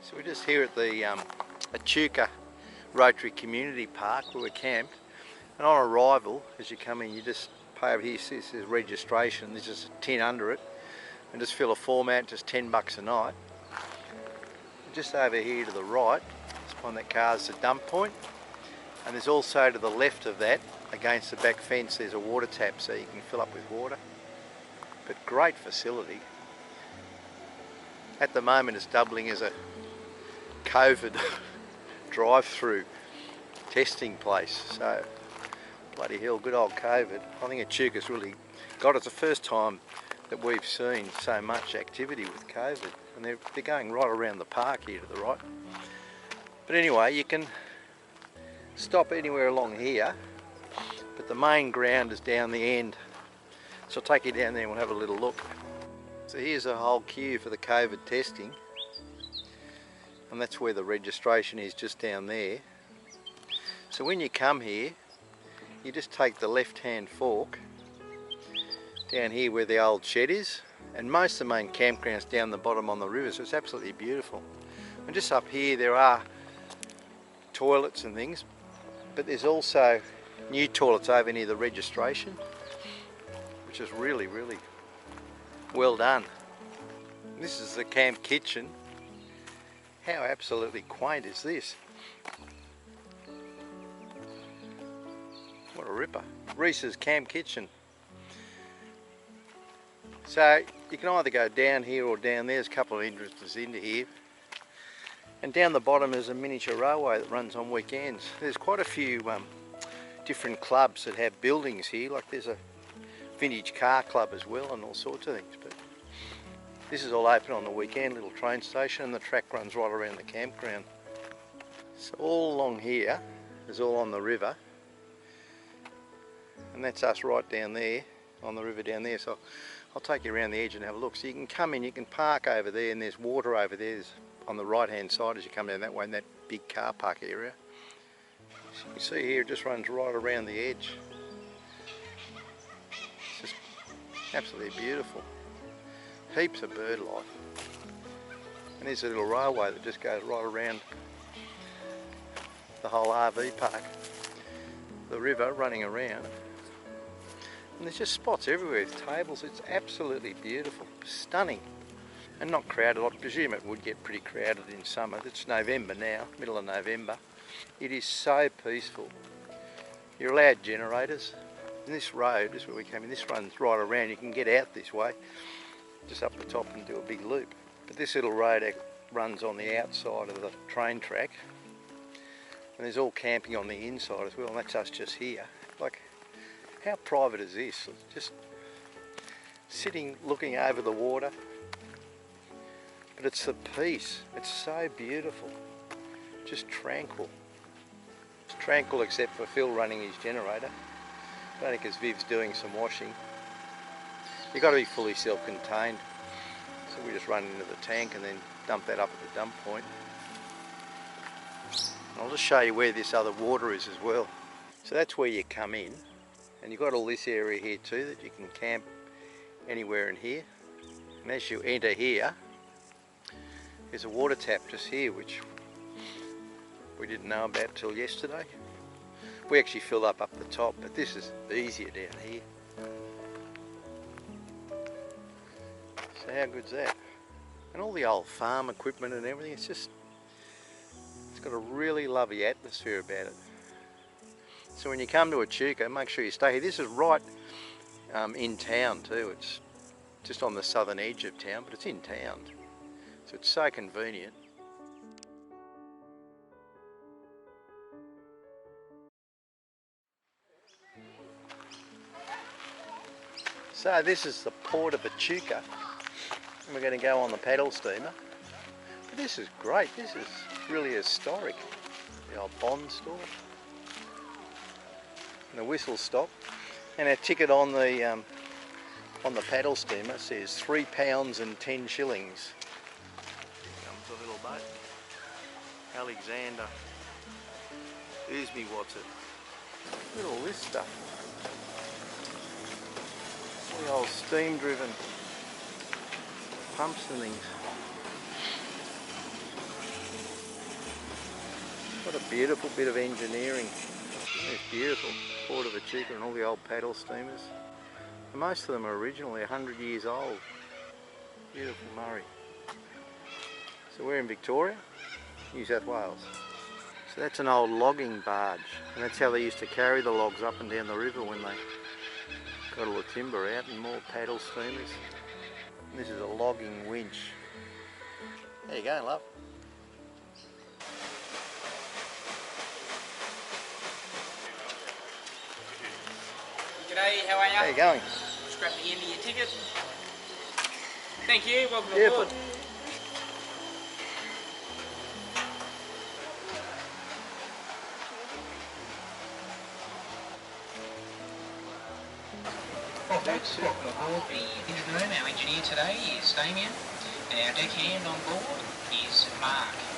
So we're just here at the Echuca Rotary Community Park where we're camped, and on arrival, as you come in, you just pay over here. This is registration. There's just a tin under it, and just fill a form out. Just $10 a night. Just over here to the right, just behind that car, is the dump point, and there's also to the left of that, against the back fence, there's a water tap so you can fill up with water. But great facility. At the moment, it's doubling as a COVID drive-through testing place. So, bloody hell, good old COVID. I think Echuca's really got it. It's the first time that we've seen so much activity with COVID, and they're going right around the park here to the right. But anyway, you can stop anywhere along here, but the main ground is down the end. So I'll take you down there and we'll have a little look. So here's a whole queue for the COVID testing, and that's where the registration is, just down there. So when you come here, you just take the left-hand fork down here where the old shed is, and most of the main campgrounds down the bottom on the river, so it's absolutely beautiful. And just up here there are toilets and things, but there's also new toilets over near the registration, which is really well done. This is the camp kitchen. How absolutely quaint is this? What a ripper. Reese's camp kitchen. So you can either go down here or down there. There's a couple of entrances into here. And down the bottom is a miniature railway that runs on weekends. There's quite a few different clubs that have buildings here, like there's a vintage car club as well and all sorts of things. But this is all open on the weekend, little train station, and the track runs right around the campground. So all along here is all on the river, and that's us right down there on the river down there. So I'll take you around the edge and have a look. So you can come in, you can park over there, and there's water over there. There's on the right hand side as you come down that way in that big car park area. So you can see here it just runs right around the edge. It's just absolutely beautiful. Heaps of bird life. And there's a little railway that just goes right around the whole RV park. The river running around. And there's just spots everywhere with tables. It's absolutely beautiful, stunning, and not crowded. I presume it would get pretty crowded in summer. It's November now, middle of November. It is so peaceful. You're allowed generators. And this road, this is where we came in, this runs right around. You can get out this way, just up the top and do a big loop. But this little road runs on the outside of the train track. And there's all camping on the inside as well, and that's us just here. Like, how private is this? Just sitting, looking over the water. But it's the peace. It's so beautiful. Just tranquil. It's tranquil except for Phil running his generator. Only because Viv's doing some washing. You've got to be fully self-contained. So we just run into the tank and then dump that up at the dump point. And I'll just show you where this other water is as well. So that's where you come in. And you've got all this area here too that you can camp anywhere in here. And as you enter here, there's a water tap just here which we didn't know about till yesterday. We actually filled up the top, but this is easier down here. So how good's that? And all the old farm equipment and everything, it's got a really lovely atmosphere about it. So when you come to Echuca, make sure you stay here. This is right in town too. It's just on the southern edge of town, but it's in town. So it's so convenient. So this is the port of Echuca, and we're going to go on the paddle steamer. But this is great. This is really historic. The old bond store. And the whistle stop, and our ticket on the paddle steamer says £3 and 10 shillings. Here comes the little boat. Alexander. Here's me, what's it? Look at all this stuff. All the old steam driven pumps and things. What a beautiful bit of engineering. It's beautiful. Port of Echuca and all the old paddle steamers. And most of them are originally 100 years old. Beautiful Murray. So we're in Victoria, New South Wales. So that's an old logging barge, and that's how they used to carry the logs up and down the river when they got all the timber out, and more paddle steamers. And this is a logging winch. There you go, love. G'day, how are you? How you going? Scrap the end of your ticket. Thank you, welcome Beautiful. aboard. Folks, welcome aboard the Vision Room. Our engineer today is Damien, and our deckhand on board is Mark.